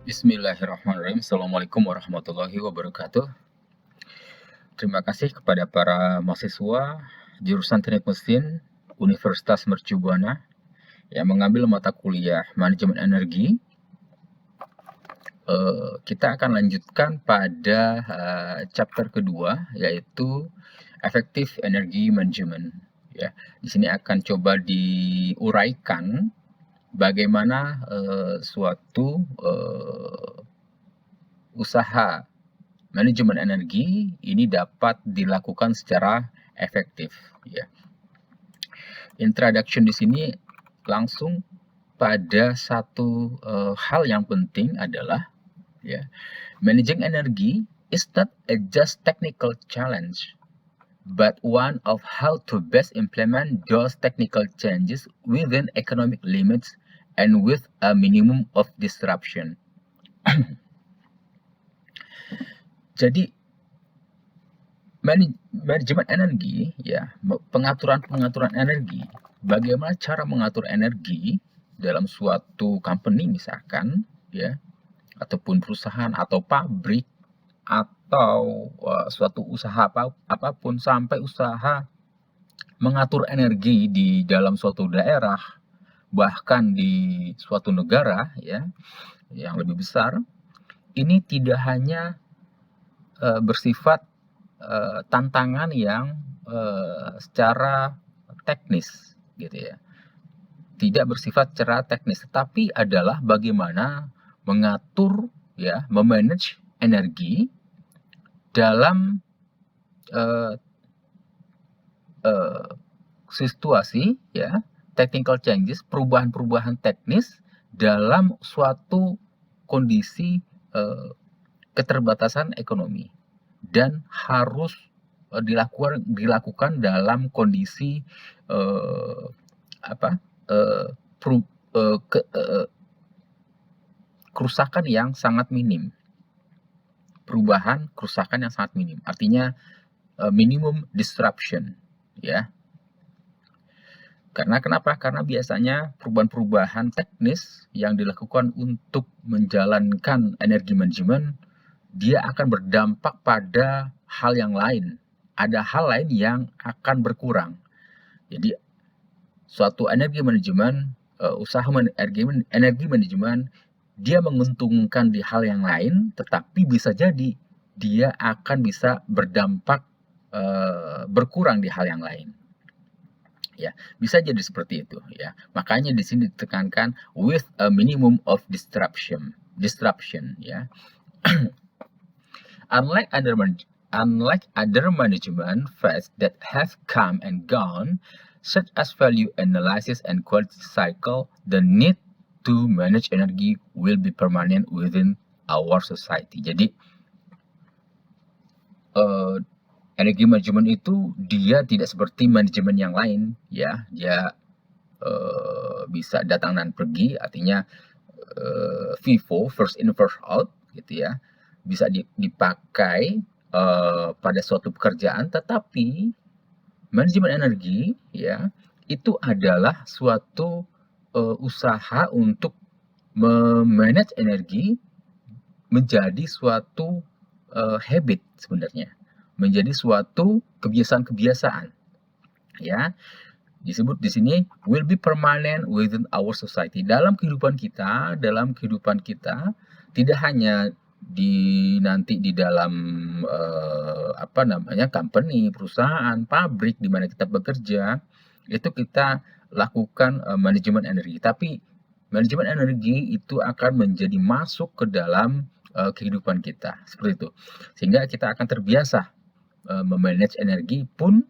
Bismillahirrahmanirrahim. Assalamualaikum warahmatullahi wabarakatuh. Terima kasih kepada para mahasiswa jurusan Teknik Mesin Universitas Mercu Buana yang mengambil mata kuliah Manajemen Energi. Kita akan lanjutkan pada chapter kedua, yaitu Effective Energy Management. Ya, di sini akan coba diuraikan bagaimana suatu usaha manajemen energi ini dapat dilakukan secara efektif. Ya. Introduction di sini langsung pada satu hal yang penting adalah ya, managing energy is not a just technical challenge, but one of how to best implement those technical changes within economic limits and with a minimum of disruption. Jadi manajemen energi, ya, pengaturan energi, bagaimana cara mengatur energi dalam suatu company misalkan, ya, ataupun perusahaan atau pabrik atau suatu usaha apapun, sampai usaha mengatur energi di dalam suatu daerah, bahkan di suatu negara, ya, yang lebih besar, ini tidak hanya bersifat tantangan yang secara teknis, gitu ya. Tidak bersifat secara teknis, tetapi adalah bagaimana mengatur, ya, memanage energi dalam situasi, ya, technical changes, perubahan-perubahan teknis dalam suatu kondisi keterbatasan ekonomi, dan harus dilakukan dalam kondisi kerusakan yang sangat minim, perubahan kerusakan yang sangat minim, artinya minimum disruption, ya. Karena kenapa? Karena biasanya perubahan-perubahan teknis yang dilakukan untuk menjalankan energi manajemen, dia akan berdampak pada hal yang lain. Ada hal lain yang akan berkurang. Jadi suatu energi manajemen, usaha energi manajemen, dia menguntungkan di hal yang lain, tetapi bisa jadi dia akan bisa berdampak berkurang di hal yang lain. Ya, bisa jadi seperti itu, ya. Makanya di sini ditekankan with a minimum of disruption, ya. Unlike other management phases that have come and gone, such as value analysis and quality cycle, the need to manage energy will be permanent within our society. Jadi energi manajemen itu dia tidak seperti manajemen yang lain, ya. Dia bisa datang dan pergi, artinya FIFO, first in first out, gitu ya. Bisa dipakai pada suatu pekerjaan, tetapi manajemen energi, ya, itu adalah suatu usaha untuk memanage energi menjadi suatu habit sebenarnya, menjadi suatu kebiasaan-kebiasaan, ya. Disebut di sini will be permanent within our society, dalam kehidupan kita, tidak hanya nanti di dalam company, perusahaan, pabrik di mana kita bekerja, itu kita lakukan manajemen energi, tapi manajemen energi itu akan menjadi masuk ke dalam kehidupan kita, seperti itu, sehingga kita akan terbiasa memanage energi pun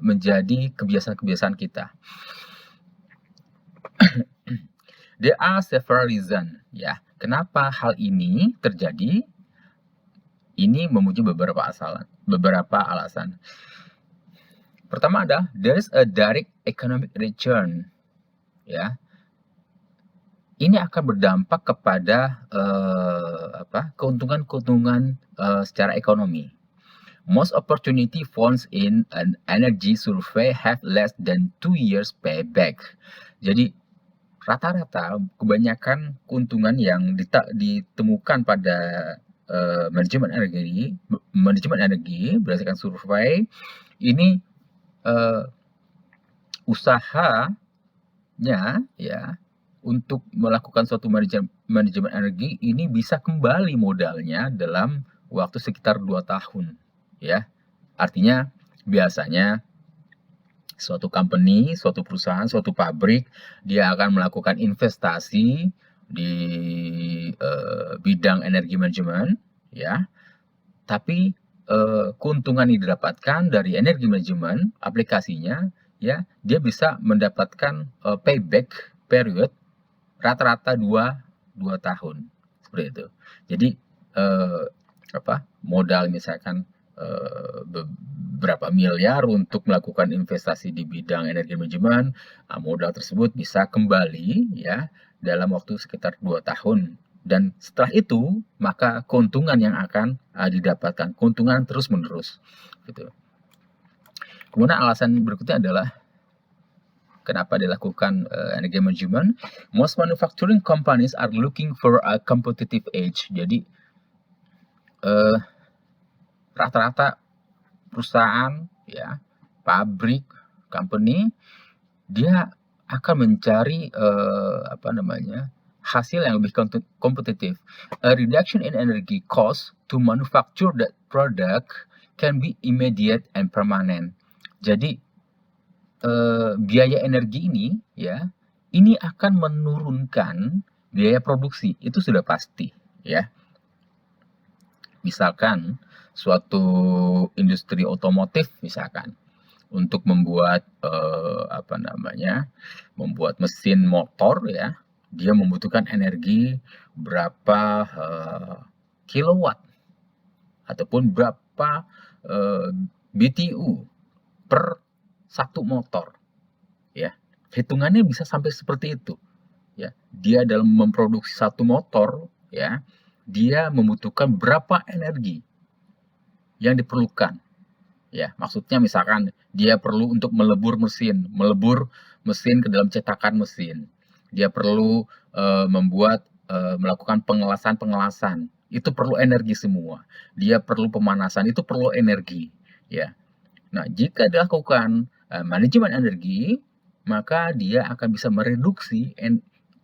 menjadi kebiasaan-kebiasaan kita. There are several reasons, ya, kenapa hal ini terjadi. Ini memuji beberapa alasan. Pertama adalah there is a direct economic return, ya. Ini akan berdampak kepada keuntungan secara ekonomi. Most opportunity funds in an energy survey have less than 2 years payback. Jadi rata-rata kebanyakan keuntungan yang ditemukan pada manajemen energi berdasarkan survei ini, usahanya ya untuk melakukan suatu manajemen energi ini bisa kembali modalnya dalam waktu sekitar 2 tahun ya. Artinya biasanya suatu company, suatu perusahaan, suatu pabrik, dia akan melakukan investasi di bidang energi manajemen, ya. Tapi keuntungan yang didapatkan dari energi manajemen aplikasinya, ya, dia bisa mendapatkan payback period rata-rata 2 tahun seperti itu. Jadi modal misalkan berapa miliar untuk melakukan investasi di bidang energi manajemen, modal tersebut bisa kembali ya dalam waktu sekitar 2 tahun. Dan setelah itu, maka keuntungan yang akan didapatkan, keuntungan terus-menerus gitu. Kemudian alasan berikutnya adalah kenapa dilakukan energy management. Most manufacturing companies are looking for a competitive edge. Jadi rata-rata perusahaan ya, pabrik, company, dia akan mencari hasil yang lebih kompetitif. A reduction in energy cost to manufacture that product can be immediate and permanent. Jadi biaya energi ini ya, ini akan menurunkan biaya produksi, itu sudah pasti ya. Misalkan suatu industri otomotif misalkan untuk membuat membuat mesin motor ya, dia membutuhkan energi berapa kilowatt ataupun berapa BTU per satu motor ya. Hitungannya bisa sampai seperti itu ya. Dia dalam memproduksi satu motor ya, dia membutuhkan berapa energi yang diperlukan ya. Maksudnya misalkan dia perlu untuk melebur mesin ke dalam cetakan mesin, dia perlu melakukan pengelasan, itu perlu energi semua. Dia perlu pemanasan, itu perlu energi ya. Nah, jika dilakukan manajemen energi, maka dia akan bisa mereduksi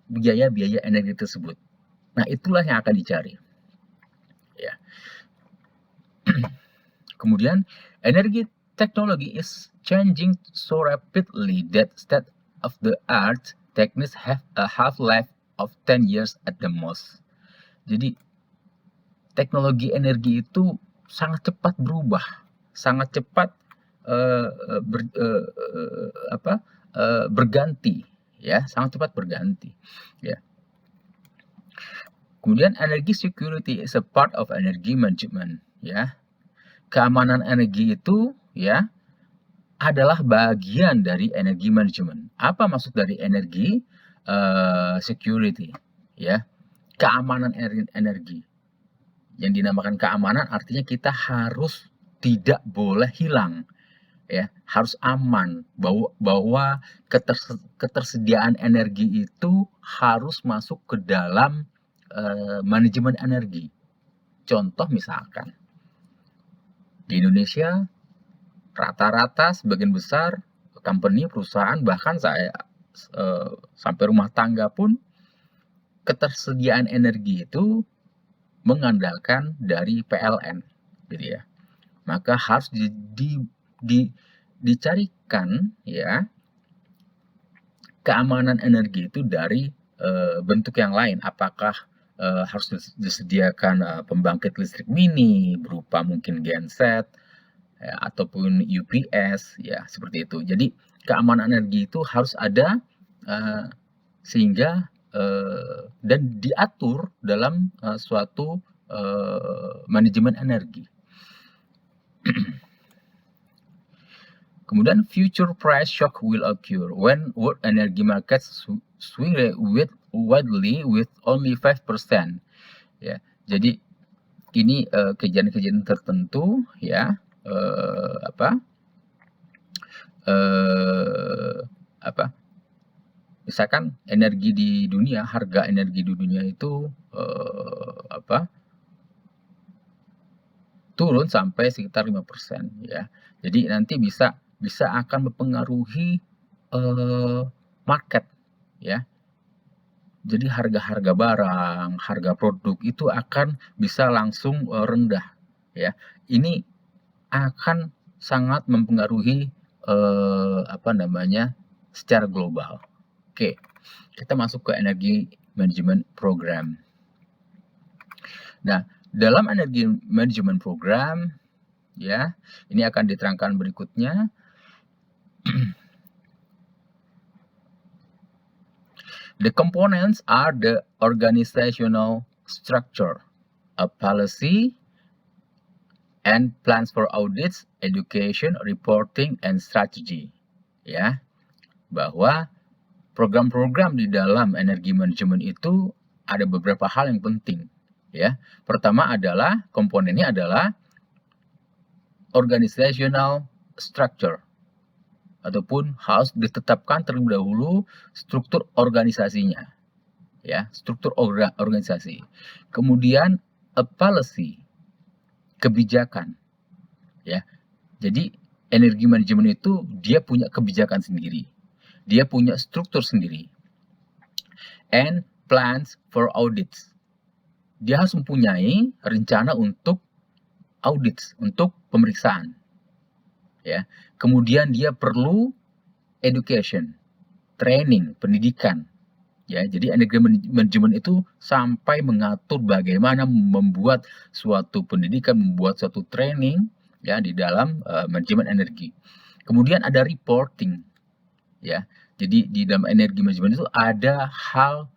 biaya-biaya energi tersebut. Nah, itulah yang akan dicari ya. Kemudian energy technology is changing so rapidly that state-of-the-art techniques have a half-life of 10 years at the most. Jadi teknologi energi itu sangat cepat berubah, sangat cepat berganti ya, sangat cepat berganti ya. Kemudian energy security is a part of energy management ya. Keamanan energi itu ya adalah bagian dari energy management. Apa maksud dari energi security ya? Keamanan energi. Yang dinamakan keamanan artinya kita harus tidak boleh hilang ya, harus aman, bahwa ketersediaan energi itu harus masuk ke dalam manajemen energi. Contoh misalkan di Indonesia rata-rata sebagian besar company, perusahaan, bahkan saya sampai rumah tangga pun ketersediaan energi itu mengandalkan dari PLN gitu ya. Maka harus dicarikan ya keamanan energi itu dari bentuk yang lain. Apakah harus disediakan pembangkit listrik mini berupa mungkin genset ya, ataupun UPS ya, seperti itu. Jadi keamanan energi itu harus ada sehingga dan diatur dalam suatu manajemen energi. Kemudian future price shock will occur when world energy markets swing widely with only 5%. Ya, jadi ini kejadian-kejadian tertentu ya, misalkan energi di dunia, harga energi di dunia itu turun sampai sekitar 5% ya. Jadi nanti bisa akan mempengaruhi market ya. Jadi harga-harga barang, harga produk itu akan bisa langsung rendah ya. Ini akan sangat mempengaruhi secara global. Oke, kita masuk ke energi management program. Nah, dalam energi management program ya, ini akan diterangkan berikutnya. The components are the organizational structure, a policy, and plans for audits, education, reporting, and strategy. Ya, bahwa program-program di dalam energi manajemen itu ada beberapa hal yang penting. Ya, pertama adalah komponennya adalah organizational structure, ataupun harus ditetapkan terlebih dahulu struktur organisasinya, ya, struktur organisasi. Kemudian a policy, kebijakan, ya. Jadi energi manajemen itu dia punya kebijakan sendiri, dia punya struktur sendiri, and plans for audits. Dia harus mempunyai rencana untuk audits, untuk pemeriksaan, ya. Kemudian dia perlu education, training, pendidikan. Ya, jadi energi manajemen itu sampai mengatur bagaimana membuat suatu pendidikan, membuat suatu training ya di dalam manajemen energi. Kemudian ada reporting. Ya. Jadi di dalam energi manajemen itu ada hal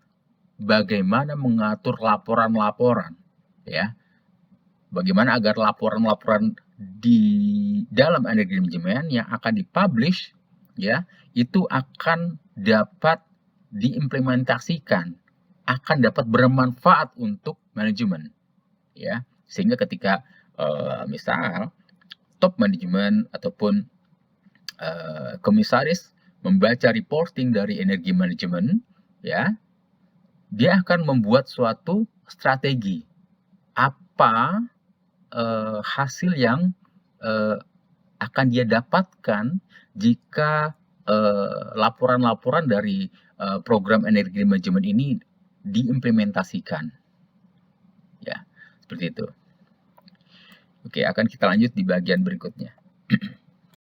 bagaimana mengatur laporan-laporan, ya. Bagaimana agar laporan-laporan di dalam energi manajemen yang akan dipublish ya itu akan dapat diimplementasikan, akan dapat bermanfaat untuk manajemen ya, sehingga ketika misal top manajemen ataupun komisaris membaca reporting dari energi manajemen ya, dia akan membuat suatu strategi apa hasil yang akan dia dapatkan jika laporan-laporan dari program energi manajemen ini diimplementasikan. Ya, seperti itu. Oke, akan kita lanjut di bagian berikutnya.